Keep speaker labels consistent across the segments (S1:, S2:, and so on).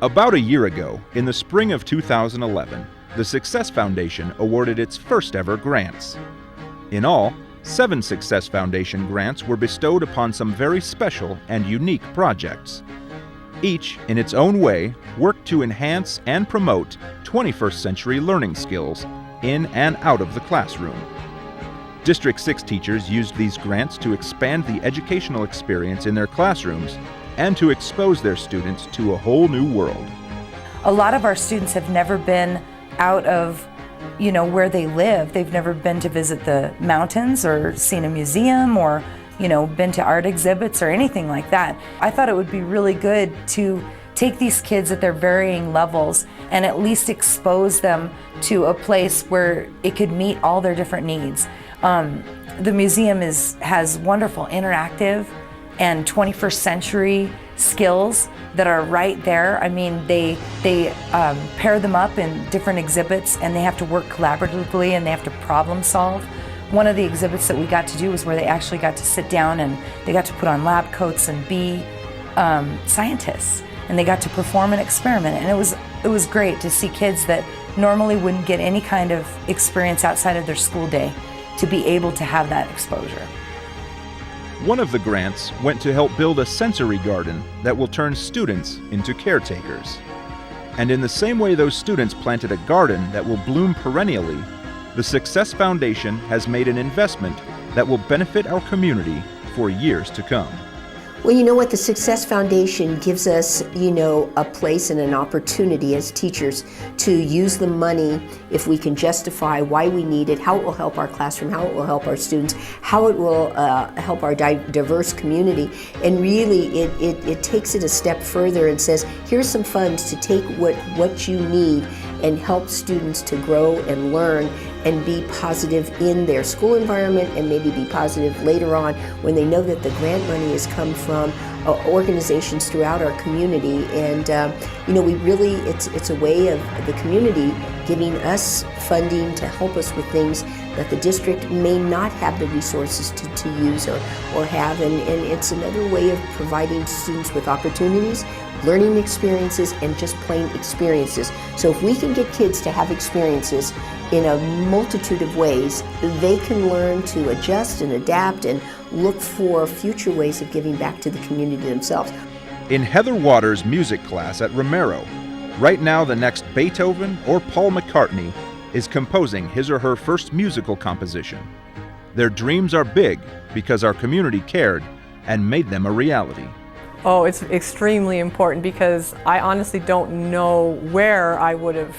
S1: About a year ago, in the spring of 2011, the Success Foundation awarded its first ever grants. In all, 7 Success Foundation grants were bestowed upon some very special and unique projects. Each, in its own way, worked to enhance and promote 21st century learning skills in and out of the classroom. District 6 teachers used these grants to expand the educational experience in their classrooms and to expose their students to a whole new world.
S2: A lot of our students have never been out of, where they live. They've never been to visit the mountains or seen a museum or, been to art exhibits or anything like that. I thought it would be really good to take these kids at their varying levels and at least expose them to a place where it could meet all their different needs. The museum has wonderful interactive and 21st century skills that are right there. I mean, they pair them up in different exhibits and they have to work collaboratively and they have to problem solve. One of the exhibits that we got to do was where they actually got to sit down and they got to put on lab coats and be scientists, and they got to perform an experiment, and it was great to see kids that normally wouldn't get any kind of experience outside of their school day to be able to have that exposure.
S1: One of the grants went to help build a sensory garden that will turn students into caretakers. And in the same way those students planted a garden that will bloom perennially, the Success Foundation has made an investment that will benefit our community for years to come.
S3: Well, you know what? The Success Foundation gives us, a place and an opportunity as teachers to use the money if we can justify why we need it, how it will help our classroom, how it will help our students, how it will help our diverse community. And really, it takes it a step further and says, here's some funds to take what you need and help students to grow and learn and be positive in their school environment and maybe be positive later on when they know that the grant money has come from organizations throughout our community. And we really, it's a way of the community giving us funding to help us with things that the district may not have the resources to use or have. And it's another way of providing students with opportunities, learning experiences, and just plain experiences. So if we can get kids to have experiences in a multitude of ways, they can learn to adjust and adapt and look for future ways of giving back to the community themselves.
S1: In Heather Waters' music class at Romero, right now the next Beethoven or Paul McCartney is composing his or her first musical composition. Their dreams are big because our community cared and made them a reality.
S4: Oh, it's extremely important because I honestly don't know where I would have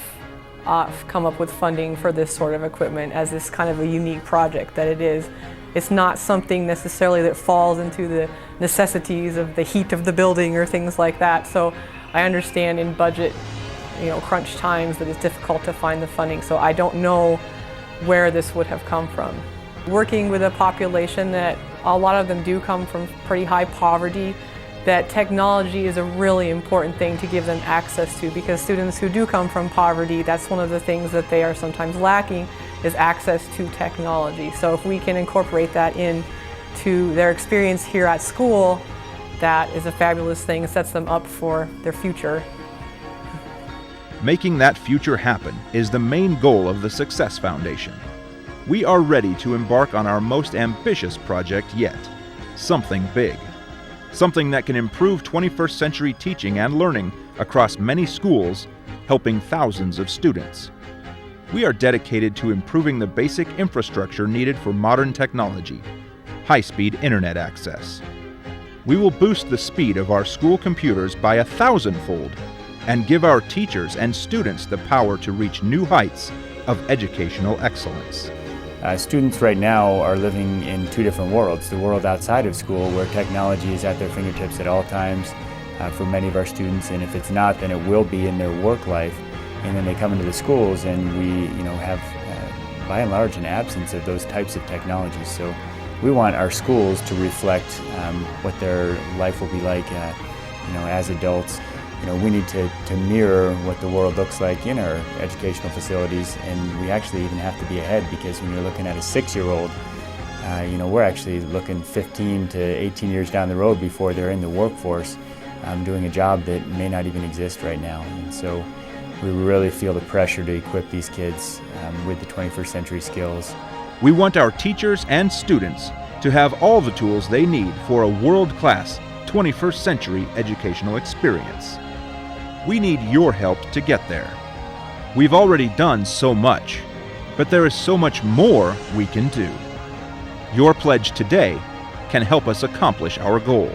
S4: come up with funding for this sort of equipment as this kind of a unique project that it is. It's not something necessarily that falls into the necessities of the heat of the building or things like that. So I understand in budget, crunch times that it's difficult to find the funding. So I don't know where this would have come from. Working with a population that a lot of them do come from pretty high poverty, that technology is a really important thing to give them access to, because students who do come from poverty, that's one of the things that they are sometimes lacking, is access to technology. So if we can incorporate that into their experience here at school, that is a fabulous thing. It sets them up for their future.
S1: Making that future happen is the main goal of the Success Foundation. We are ready to embark on our most ambitious project yet, something big. Something that can improve 21st century teaching and learning across many schools, helping thousands of students. We are dedicated to improving the basic infrastructure needed for modern technology, high-speed internet access. We will boost the speed of our school computers by 1,000-fold and give our teachers and students the power to reach new heights of educational excellence.
S5: Students right now are living in 2 different worlds. The world outside of school, where technology is at their fingertips at all times for many of our students, and if it's not, then it will be in their work life. And then they come into the schools and we have, by and large, an absence of those types of technologies. So we want our schools to reflect what their life will be like as adults. We need to mirror what the world looks like in our educational facilities, and we actually even have to be ahead, because when you're looking at a 6-year-old, we're actually looking 15 to 18 years down the road before they're in the workforce. doing a job that may not even exist right now. And so we really feel the pressure to equip these kids with the 21st century skills.
S1: We want our teachers and students to have all the tools they need for a world-class 21st century educational experience. We need your help to get there. We've already done so much, but there is so much more we can do. Your pledge today can help us accomplish our goal.